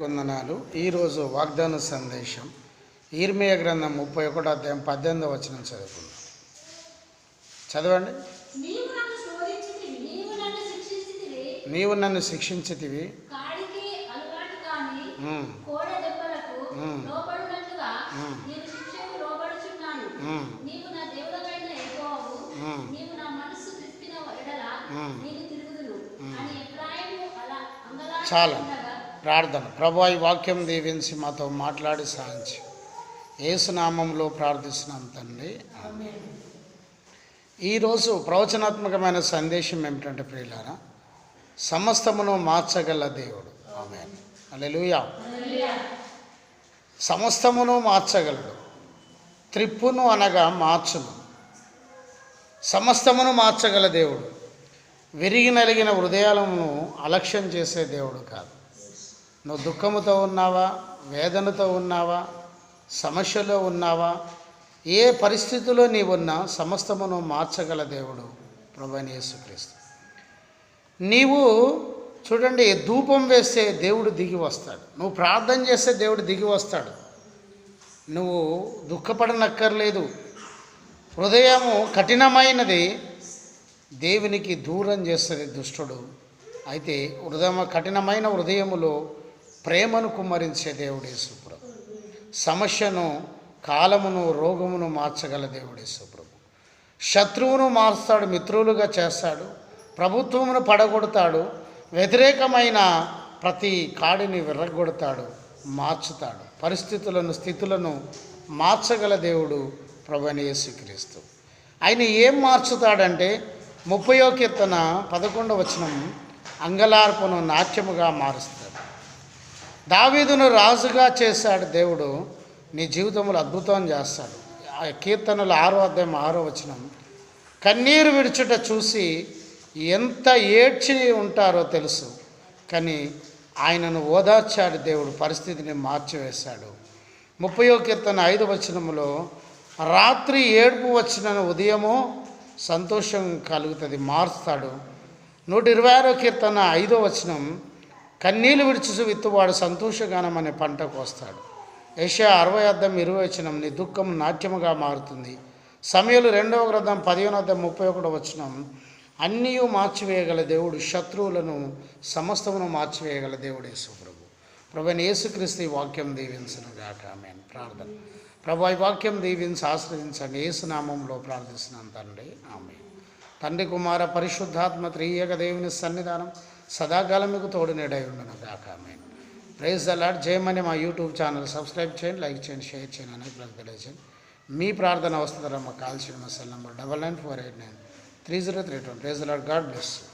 కొందనాలు. ఈరోజు వాగ్దాన సందేశం ఇర్మియా గ్రంథం 31వ అధ్యాయం 18వ వచనం చదువుకుందాం. చదవండి. నీవు నన్ను శిక్షించితివి, చాలా ప్రార్థన. ప్రభువా, ఈ వాక్యం దీవించి మాతో మాట్లాడి సాధించి యేసునామంలో ప్రార్థిస్తున్నాం తండ్రి. ఈరోజు ప్రవచనాత్మకమైన సందేశం ఏమిటంటే, ప్రియులారా, సమస్తమును మార్చగల దేవుడు. ఆమేన్, హల్లెలూయా. సమస్తమును మార్చగలడు. త్రిప్పును అనగా మార్చును. సమస్తమును మార్చగల దేవుడు. విరిగి నలిగిన హృదయాలను అలక్ష్యం చేసే దేవుడు కాదు. నువ్వు దుఃఖముతో ఉన్నావా, వేదనతో ఉన్నావా, సమస్యలో ఉన్నావా, ఏ పరిస్థితిలో నీవున్నా సమస్తమును మార్చగల దేవుడు ప్రభువైన యేసుక్రీస్తు. నీవు చూడండి, ధూపం వేస్తే దేవుడు దిగి వస్తాడు. నువ్వు ప్రార్థన చేస్తే దేవుడు దిగి వస్తాడు. నువ్వు దుఃఖపడనక్కర్లేదు. హృదయము కఠినమైనది దేవునికి దూరం చేస్తుంది దుష్టుడు. అయితే కఠినమైన హృదయములో ప్రేమను కుమ్మరించే దేవుడు యేసుప్రభు. సమస్యను, కాలమును, రోగమును మార్చగల దేవుడు యేసుప్రభు. శత్రువును మారుస్తాడు, మిత్రులుగా చేస్తాడు. ప్రభుత్వమును పడగొడతాడు. వ్యతిరేకమైన ప్రతి కాడిని విర్రగొడతాడు, మార్చుతాడు. పరిస్థితులను, స్థితులను మార్చగల దేవుడు ప్రభువైన యేసుక్రీస్తు. ఆయన ఏం మార్చుతాడంటే, 30వ కీర్తన 11వ వచనం, అంగలార్పును నాట్యముగా మారుస్తాడు. దావీదును రాజుగా చేశాడు దేవుడు. నీ జీవితంలో అద్భుతం చేస్తాడు. ఆ కీర్తనలు 6వ అధ్యాయం 6వ వచనం, కన్నీరు విడుచుట చూసి ఎంత ఏడ్చి ఉంటారో తెలుసు, కానీ ఆయనను ఓదార్చాడు దేవుడు, పరిస్థితిని మార్చివేశాడు. 30వ కీర్తన 5వ వచనంలో, రాత్రి ఏడుపు వచ్చిన ఉదయమో సంతోషం కలుగుతుంది, మారుస్తాడు. 126వ కీర్తన 5వ వచనం, కన్నీళ్ళు విడిచి విత్తువాడు సంతోషగానం అనే పంటకు వస్తాడు. యెషయా 60వ అధ్యాయం 20వ వచనం, నీ దుఃఖం నాట్యముగా మారుతుంది. సమూయేలు 2వ గ్రంథం 15వ అధ్యాయం 31వ వచనం, అన్నీ మార్చివేయగల దేవుడు, శత్రువులను సమస్తమును మార్చివేయగల దేవుడు యేసుప్రభు. ప్రభువైన యేసుక్రీస్తు ఈ వాక్యం దీవించును గాక. ఆమేన్. ప్రార్థన. ప్రభు, ఈ వాక్యం దీవించి ఆశ్రయించండి. యేసునామంలో ప్రార్థిస్తున్నాను తండ్రి. ఆమేన్. తండ్రి, కుమార, పరిశుద్ధాత్మ త్రియేక దేవుని సన్నిధానం సదాకాలం మీకు తోడు నీడై ఉండును గాక. ఆమేన్. Praise the Lord. జయమని మా యూట్యూబ్ ఛానల్ సబ్స్క్రైబ్ చేయండి, లైక్ చేయండి, షేర్ చేయండి, అనేకులకు తెలియజేయండి. మీ ప్రార్థన వస్తుందరా, మాకు కాల్ చేయండి. మా cell number 9948930320. Praise the Lord. God bless you.